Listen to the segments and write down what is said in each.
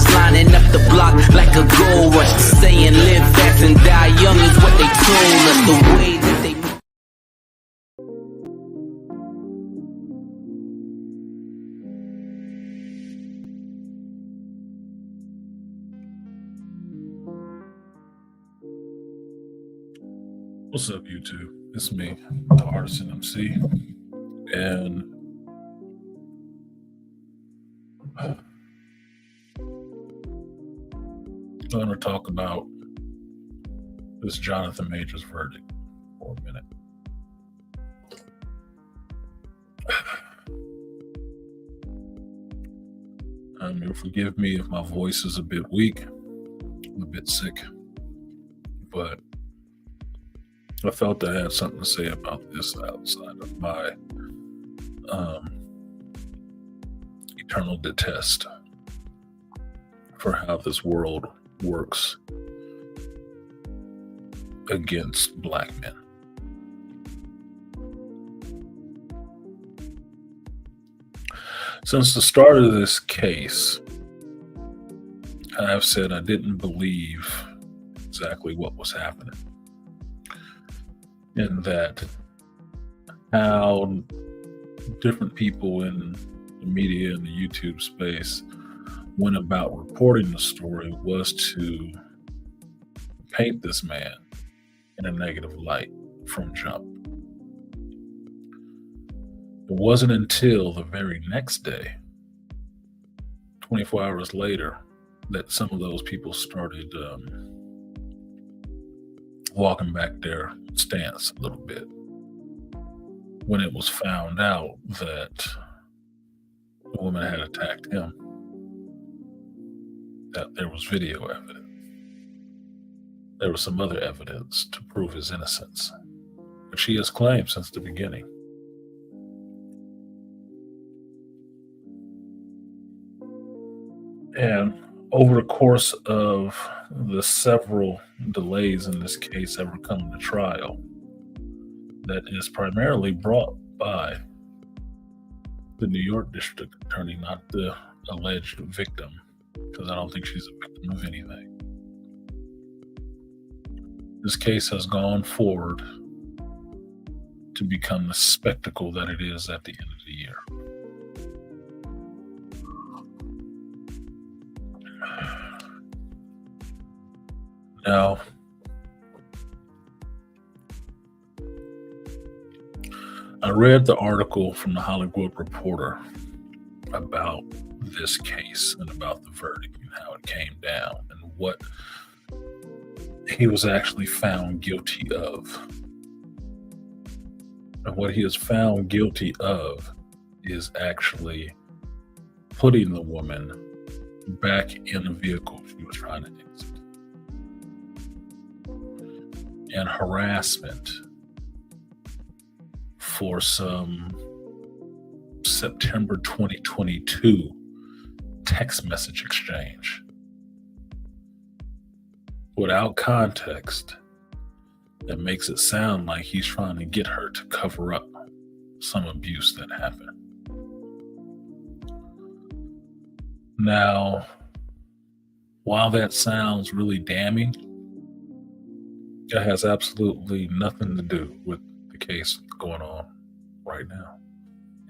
Bombers lining up the block like a gold rush. Saying live fast and die young is what they told us. The way that they What's up, YouTube? It's me, the Artisan MC, and I'm going to talk about this Johnathan Majors verdict for a minute. You'll forgive me if my voice is a bit weak. I'm a bit sick, but I felt I had something to say about this outside of my eternal detest for how this world works against black men. Since the start of this case, I've said I didn't believe exactly what was happening. And that how different people in the media and the YouTube space went about reporting the story was to paint this man in a negative light from jump. It wasn't until the very next day, 24 hours later, that some of those people started walking back their stance a little bit, when it was found out that the woman had attacked him, that there was video evidence. There was some other evidence to prove his innocence, which he has claimed since the beginning. And over the course of the several delays in this case ever coming to trial, that is primarily brought by the New York District Attorney, not the alleged victim, because I don't think she's a victim of anything. This case has gone forward to become the spectacle that it is at the end of the year. Now, I read the article from the Hollywood Reporter about this case and about the verdict and how it came down and what he was actually found guilty of. And what he is found guilty of is actually putting the woman back in the vehicle she was trying to exit, and harassment for some September 2022 text message exchange without context that makes it sound like he's trying to get her to cover up some abuse that happened. Now, while that sounds really damning, it has absolutely nothing to do with the case going on right now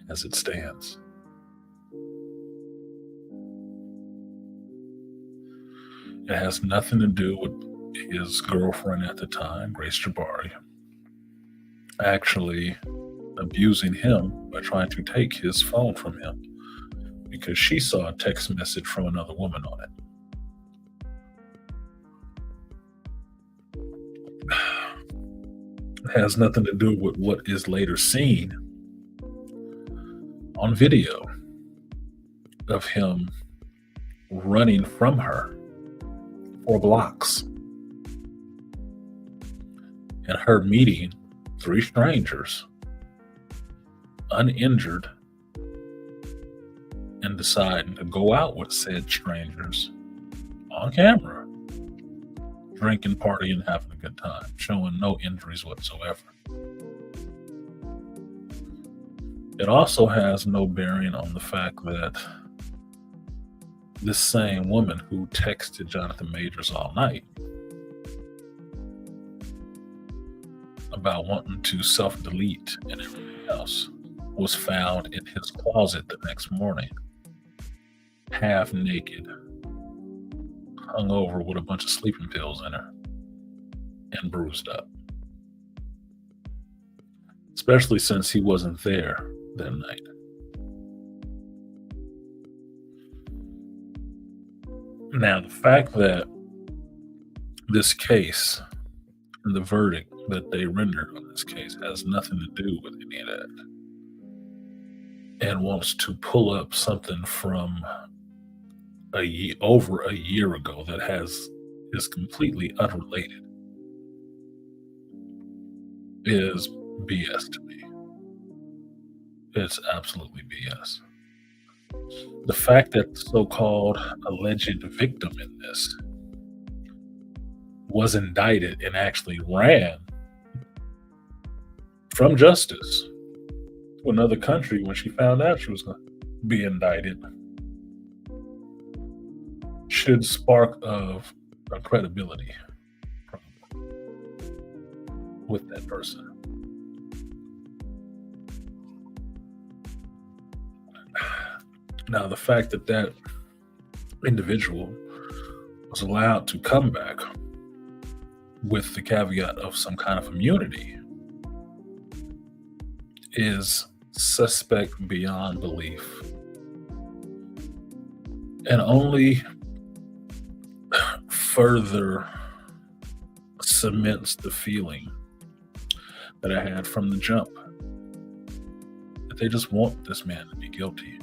as it stands. It has nothing to do with his girlfriend at the time, Grace Jabari, actually abusing him by trying to take his phone from him because she saw a text message from another woman on it. It has nothing to do with what is later seen on video of him running from her for blocks and her meeting 3 strangers uninjured and deciding to go out with said strangers on camera, drinking, partying, having a good time, showing no injuries whatsoever. It also has no bearing on the fact that this same woman who texted Johnathan Majors all night about wanting to self-delete and everything else was found in his closet the next morning, half naked, hung over with a bunch of sleeping pills in her, and bruised up. Especially since he wasn't there that night. Now, the fact that this case and the verdict that they rendered on this case has nothing to do with any of that, and wants to pull up something from over a year ago that is completely unrelated is BS to me. It's absolutely BS. The fact that the so-called alleged victim in this was indicted and actually ran from justice to another country when she found out she was going to be indicted should spark of a credibility problem with that person. Now, the fact that that individual was allowed to come back with the caveat of some kind of immunity is suspect beyond belief, and only further cements the feeling that I had from the jump that they just want this man to be guilty.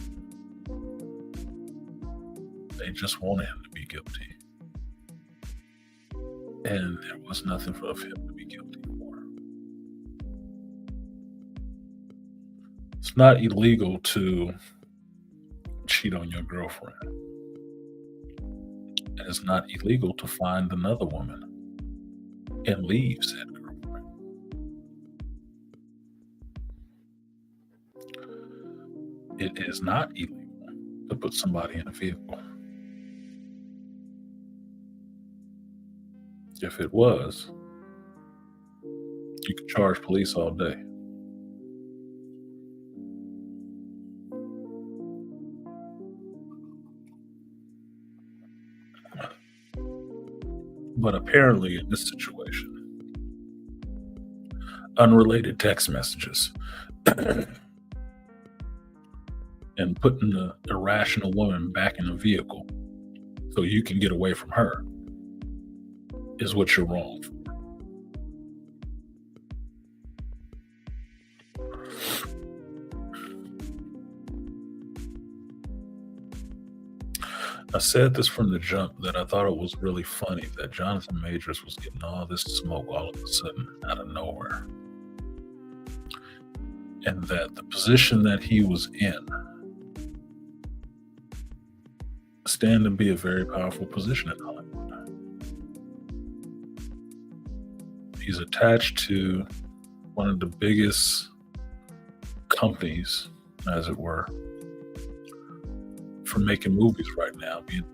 They just wanted him to be guilty. And there was nothing for him to be guilty for. It's not illegal to cheat on your girlfriend. And it's not illegal to find another woman and leave said girlfriend. It is not illegal to put somebody in a vehicle. If it was, you could charge police all day. But apparently in this situation, unrelated text messages and putting the irrational woman back in a vehicle so you can get away from her is what you're wrong for. I said this from the jump that I thought it was really funny that Johnathan Majors was getting all this smoke all of a sudden out of nowhere. And that the position that he was in stand to be a very powerful position in Hollywood. He's attached to one of the biggest companies, as it were, for making movies right now, being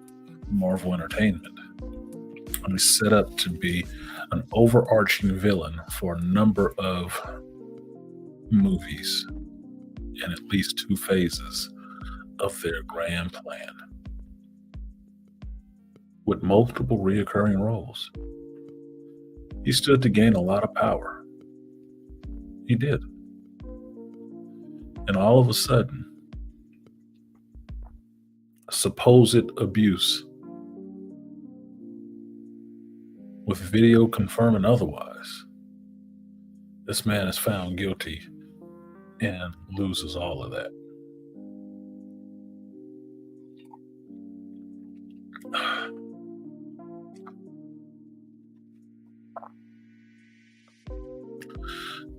Marvel Entertainment. And he's set up to be an overarching villain for a number of movies in at least 2 phases of their grand plan, with multiple reoccurring roles. He stood to gain a lot of power. He did. And all of a sudden, supposed abuse, with video confirming otherwise, this man is found guilty and loses all of that.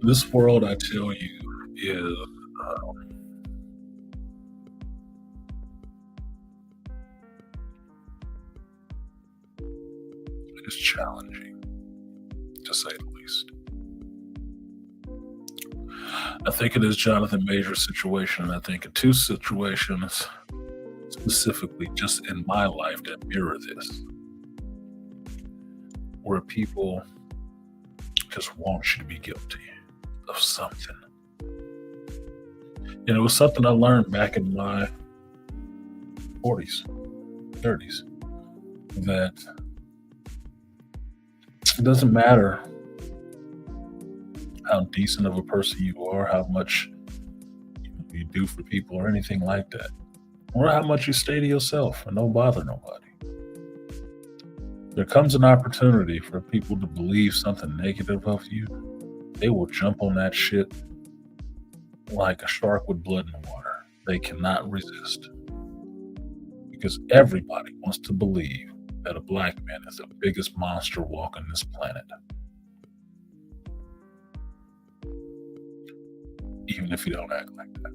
This world, I tell you, is challenging, to say the least. I think it is Johnathan Majors' situation, and I think in 2 situations, it's specifically just in my life that mirror this, where people just want you to be guilty of something. And it was something I learned back in my 40s, 30s, that it doesn't matter how decent of a person you are, how much you do for people or anything like that, or how much you stay to yourself and don't bother nobody. There comes an opportunity for people to believe something negative of you. They will jump on that shit like a shark with blood in the water. They cannot resist. Because everybody wants to believe that a black man is the biggest monster walking this planet. Even if you don't act like that.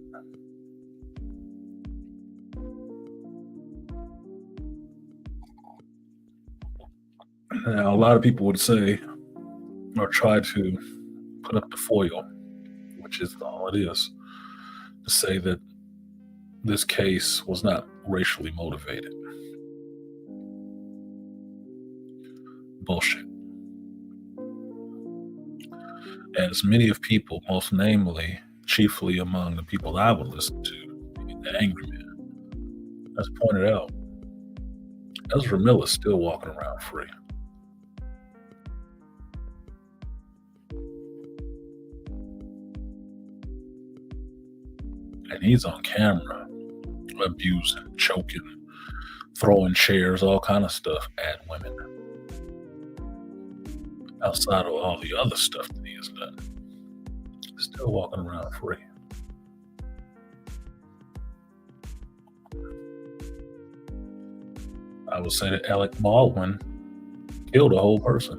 Now, a lot of people would say, or try to put up the foil, which is all it is, to say that this case was not racially motivated. Bullshit. As many of people, most namely, chiefly among the people I would listen to, the angry man, as pointed out, Ezra Miller's still walking around free. And he's on camera, abusing, choking, throwing chairs, all kind of stuff at women. Outside of all the other stuff that he has done, he's still walking around free. I would say that Alec Baldwin killed a whole person.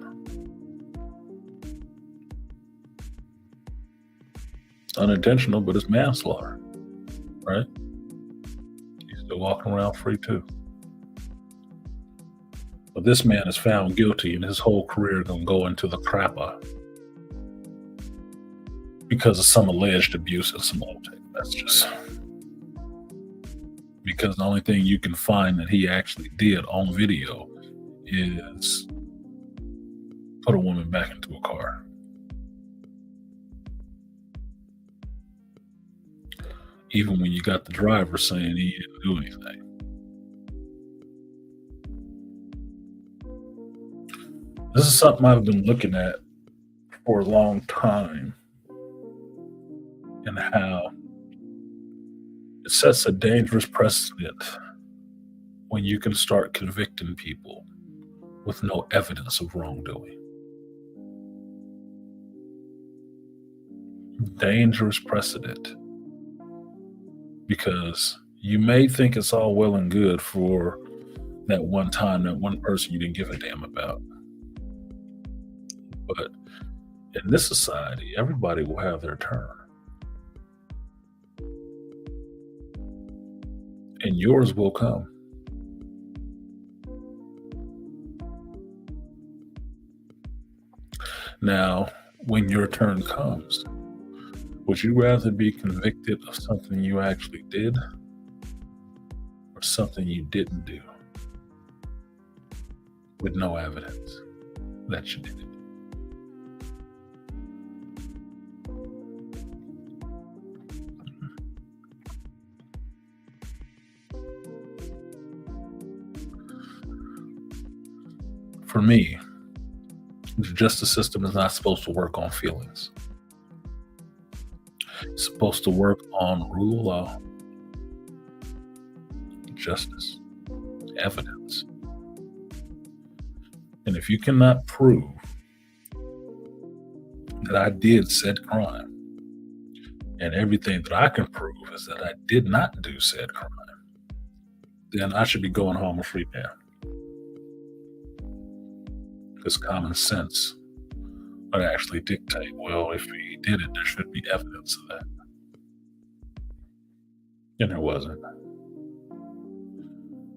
Unintentional, but it's manslaughter, right? He's still walking around free too. But this man is found guilty and his whole career gonna go into the crapper because of some alleged abuse and some old text messages. Because the only thing you can find that he actually did on video is put a woman back into a car. Even when you got the driver saying he didn't do anything. This is something I've been looking at for a long time, and how it sets a dangerous precedent when you can start convicting people with no evidence of wrongdoing. Dangerous precedent. Because you may think it's all well and good for that one time, that one person you didn't give a damn about. But in this society, everybody will have their turn. And yours will come. Now, when your turn comes, would you rather be convicted of something you actually did or something you didn't do with no evidence that you did it? For me, the justice system is not supposed to work on feelings. It's supposed to work on rule of law, justice, evidence. And if you cannot prove that I did said crime, and everything that I can prove is that I did not do said crime, then I should be going home a free man. Because common sense would actually dictate, well, if he did it, there should be evidence of that. And there wasn't.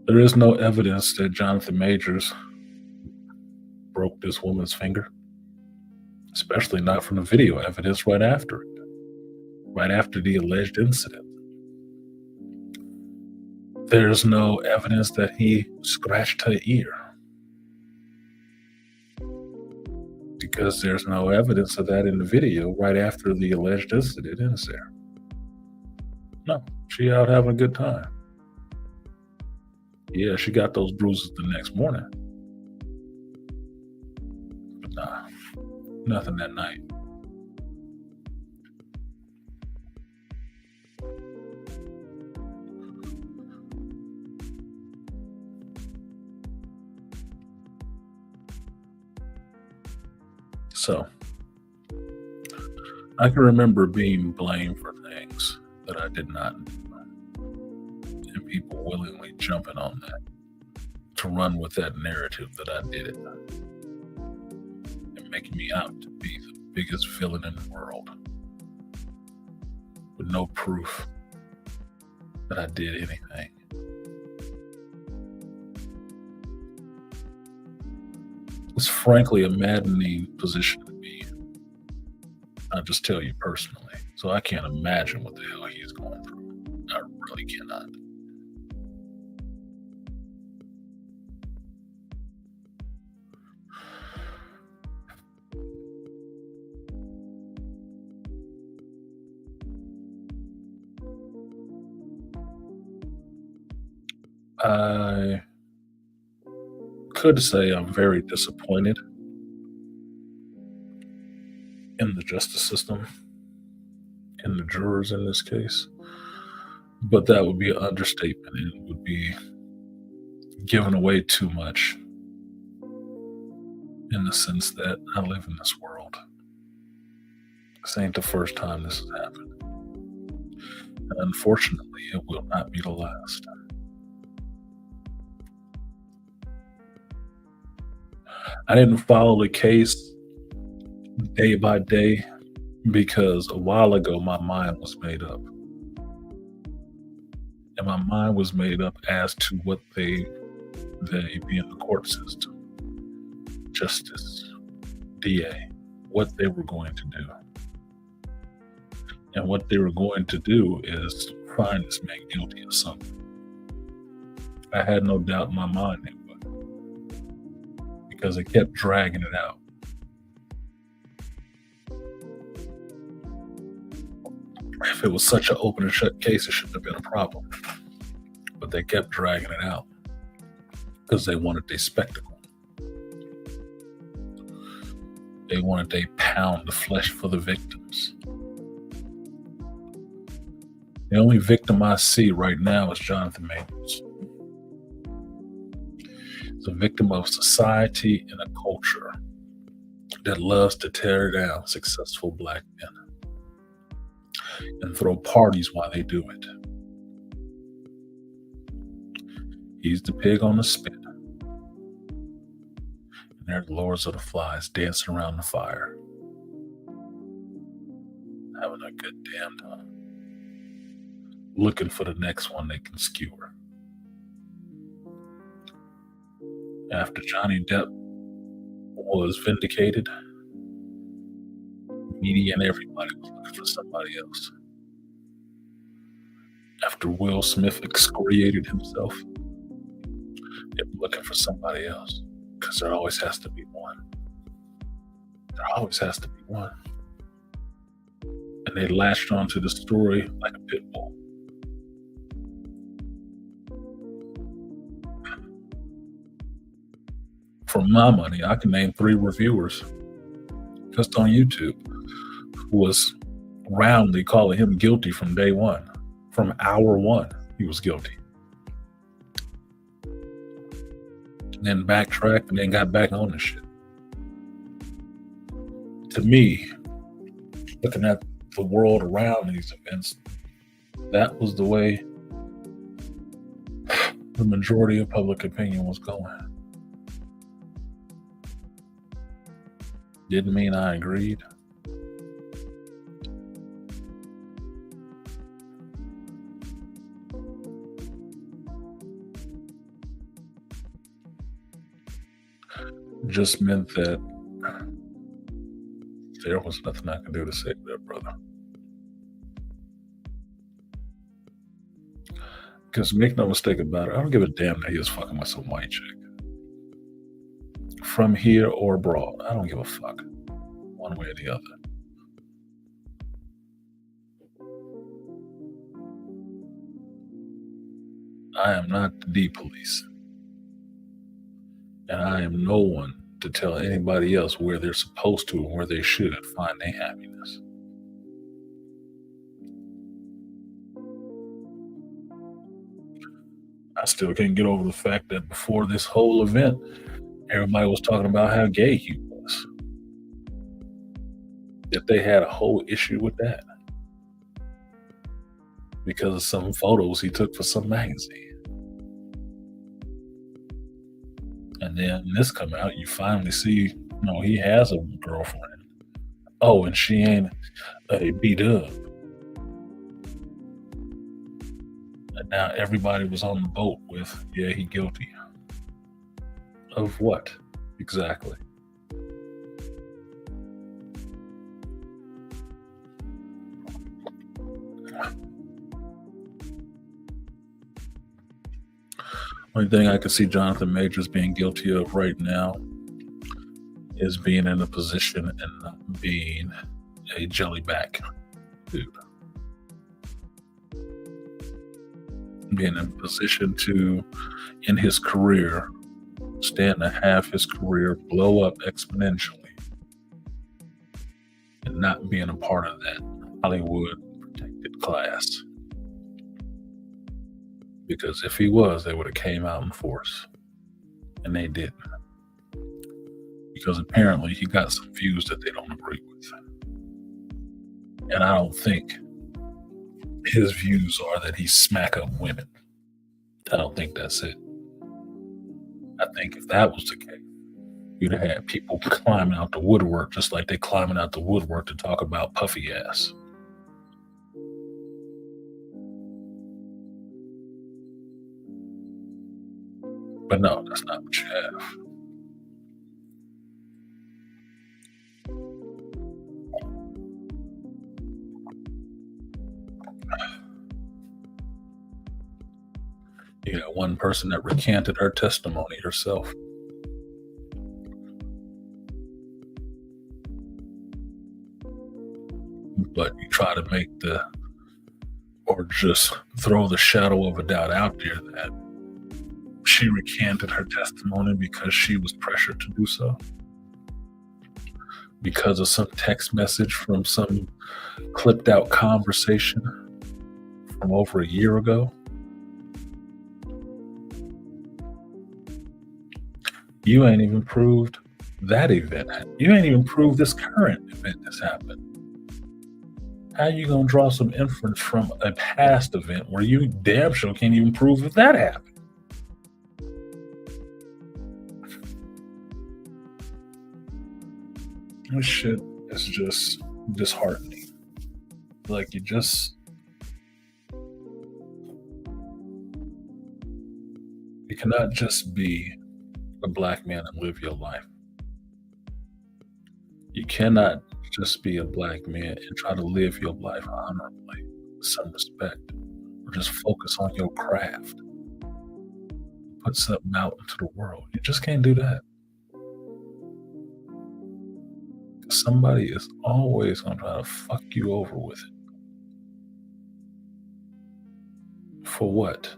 There is no evidence that Johnathan Majors broke this woman's finger, especially not from the video evidence right after it, right after the alleged incident. There's no evidence that he scratched her ear because there's no evidence of that in the video right after the alleged incident, is there? No, she out having a good time. Yeah, she got those bruises the next morning, but nah, nothing that night. So I can remember being blamed for things that I did not do, and people willingly jumping on that to run with that narrative that I did it, and making me out to be the biggest villain in the world with no proof that I did anything. It's frankly a maddening position to be in. I just tell you personally. So I can't imagine what the hell he's going through. I really cannot. I could say I'm very disappointed in the justice system, in the jurors in this case, but that would be an understatement and it would be giving away too much in the sense that I live in this world. This ain't the first time this has happened. And unfortunately, it will not be the last. I didn't follow the case day by day because a while ago my mind was made up. And my mind was made up as to what they being the court system, justice, DA, what they were going to do. And what they were going to do is find this man guilty of something. I had no doubt in my mind they would, because they kept dragging it out. If it was such an open and shut case, it shouldn't have been a problem. But they kept dragging it out because they wanted a spectacle. They wanted a pound of flesh for the victims. The only victim I see right now is Johnathan Majors. He's a victim of society and a culture that loves to tear down successful Black men and throw parties while they do it. He's the pig on the spit. And they're the lords of the flies dancing around the fire, having a good damn time, looking for the next one they can skewer. After Johnny Depp was vindicated, media and everybody was looking for somebody else. After Will Smith excoriated himself, they were looking for somebody else, because there always has to be one. There always has to be one. And they latched onto the story like a pit bull. For my money, I can name 3 reviewers just on YouTube who was roundly calling him guilty from day one. From hour one, he was guilty. And then backtracked and then got back on the shit. To me, looking at the world around these events, that was the way the majority of public opinion was going. Didn't mean I agreed. Just meant that there was nothing I could do to save that brother. Because make no mistake about it, I don't give a damn that he was fucking with some white chick. From here or abroad, I don't give a fuck. One way or the other. I am not the D police. And I am no one to tell anybody else where they're supposed to and where they should find their happiness. I still can't get over the fact that before this whole event, everybody was talking about how gay he was. That they had a whole issue with that because of some photos he took for some magazine. And then this come out, you finally see, he has a girlfriend. Oh, and she ain't a B-dub. And now everybody was on the boat with, yeah, he guilty. Of what? Exactly. Only thing I can see Johnathan Majors being guilty of right now is being in a position and not being a jellyback dude. Being in a position to, in his career, stand to have his career blow up exponentially and not being a part of that Hollywood protected class. Because if he was, they would have came out in force. And they didn't. Because apparently he got some views that they don't agree with. And I don't think his views are that he smack up women. I don't think that's it. I think if that was the case, you'd have had people climbing out the woodwork just like they climbing out the woodwork to talk about puffy ass. But no, that's not what you have. You got one person that recanted her testimony herself. But you try to make or just throw the shadow of a doubt out there that she recanted her testimony because she was pressured to do so. Because of some text message from some clipped out conversation from over a year ago. You ain't even proved that event. You ain't even proved this current event that's happened. How you gonna draw some inference from a past event where you damn sure can't even prove if that happened? This shit is just disheartening. Like you cannot just be a black man and live your life. You cannot just be a black man and try to live your life honorably with some respect, or just focus on your craft. Put something out into the world. You just can't do that. Somebody is always going to try to fuck you over with it. For what?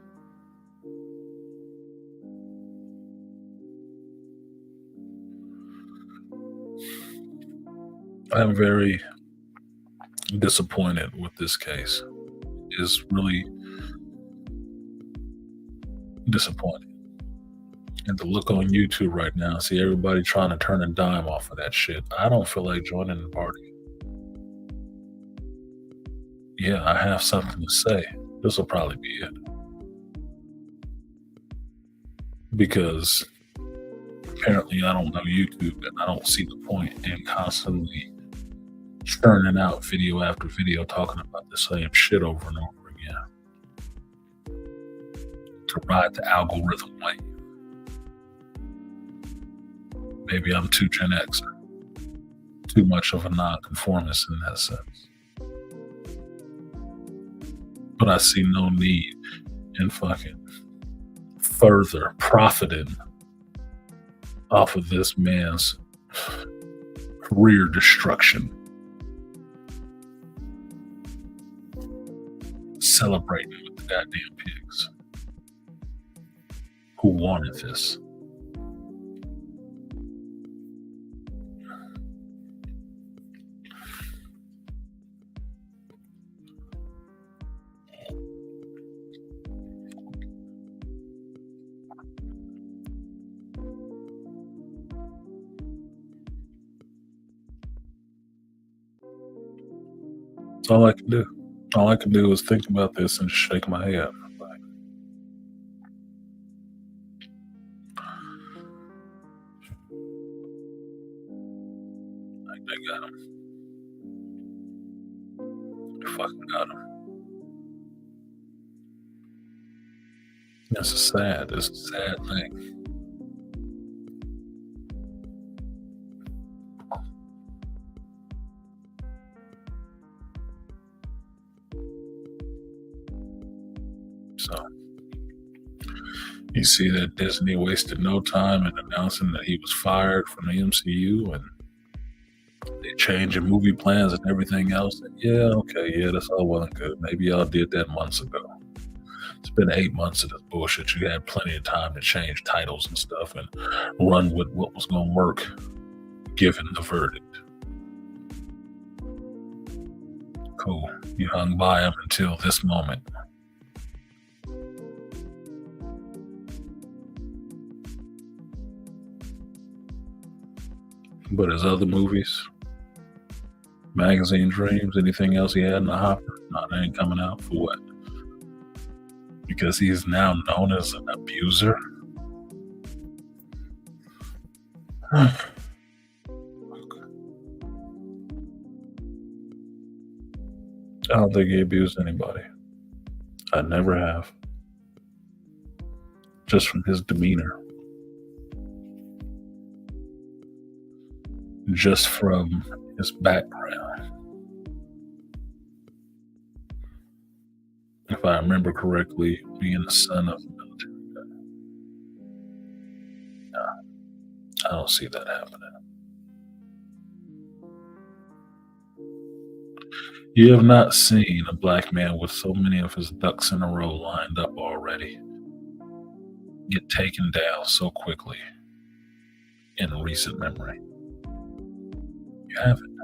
I'm very disappointed with this case. It's really disappointing. And to look on YouTube right now and see everybody trying to turn a dime off of that shit, I don't feel like joining the party. Yeah, I have something to say. This will probably be it. Because apparently I don't know YouTube and I don't see the point in constantly churning out video after video talking about the same shit over and over again. To ride the algorithm wave. Maybe I'm too Gen X, too much of a nonconformist in that sense. But I see no need and fucking further profiting off of this man's career destruction, celebrating with the goddamn pigs who wanted this. That's all I can do. All I can do is think about this and shake my head. Like they got him. They fucking got him. It's a sad thing. So you see that Disney wasted no time in announcing that he was fired from the MCU, and they changing movie plans and everything else. And that's all well and good. Maybe y'all did that months ago. It's been 8 months of this bullshit. You had plenty of time to change titles and stuff and run with what was going to work, given the verdict. Cool. You hung by him until this moment. But his other movies, Magazine Dreams, anything else he had in the hopper, no, they ain't coming out. For what? Because he's now known as an abuser? I don't think he abused anybody. I never have. Just from his demeanor. Just from his background. If I remember correctly, being the son of a military guy. No, I don't see that happening. You have not seen a black man with so many of his ducks in a row lined up already get taken down so quickly in recent memory. You haven't.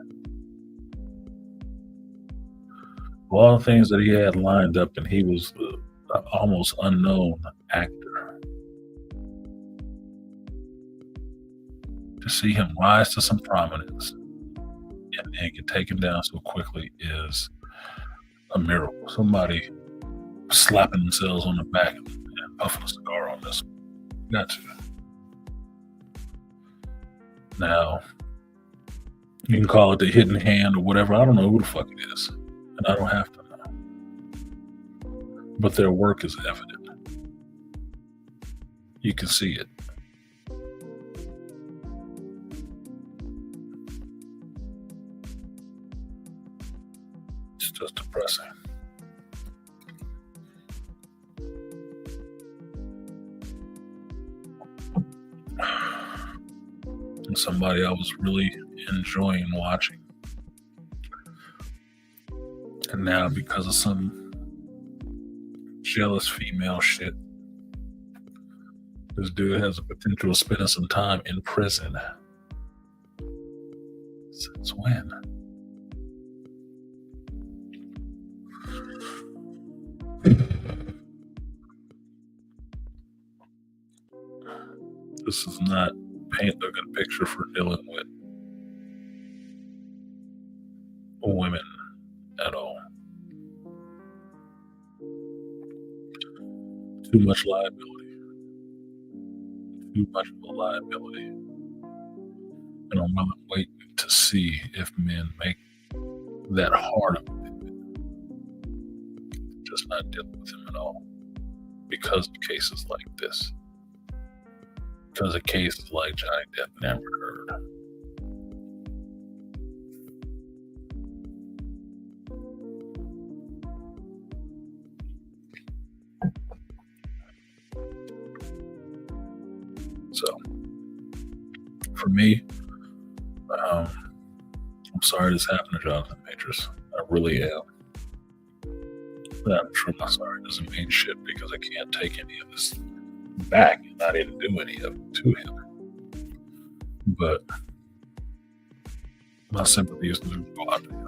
Of all the things that he had lined up, and he was an almost unknown actor, to see him rise to some prominence and get taken down so quickly is a miracle. Somebody slapping themselves on the back and puffing a cigar on this. Got to. Now, you can call it the hidden hand or whatever. I don't know who the fuck it is. And I don't have to know. But their work is evident. You can see it. It's just depressing. And somebody I was really enjoying watching. And now, because of some jealous female shit, this dude has a potential of spending some time in prison. Since when? This is not paint a good picture for dealing with women at all. Too much liability. Too much of a liability. And I'm willing to wait to see if men make that hard of a commitment. Just not dealing with him at all. Because of cases like this. Because of cases like Johnny Depp and Amber Heard. for me, I'm sorry this happened to Johnathan Majors. I really am. I'm sure my sorry doesn't mean shit because I can't take any of this back and I didn't do any of it to him. But my sympathies do go out to him.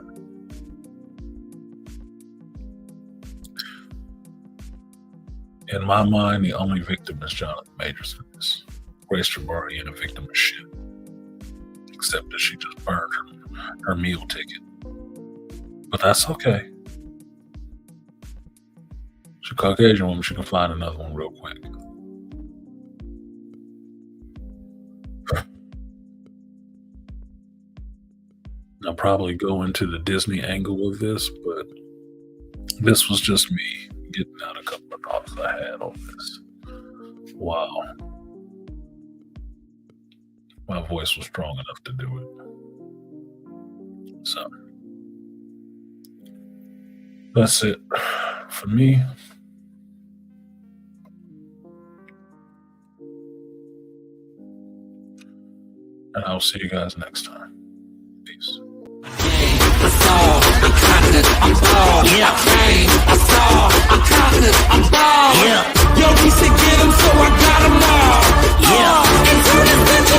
In my mind, the only victim is Johnathan Majors in this. Grace Jabari ain't a victim of shit. Except that she just burned her meal ticket. But that's okay. She's a Caucasian woman, she can find another one real quick. I'll probably go into the Disney angle of this, but this was just me getting out a couple of thoughts I had on this. Wow. My voice was strong enough to do it. So, that's it for me. And I'll see you guys next time. Peace. Yo, we should get 'em, so I got 'em all. And turn this bitch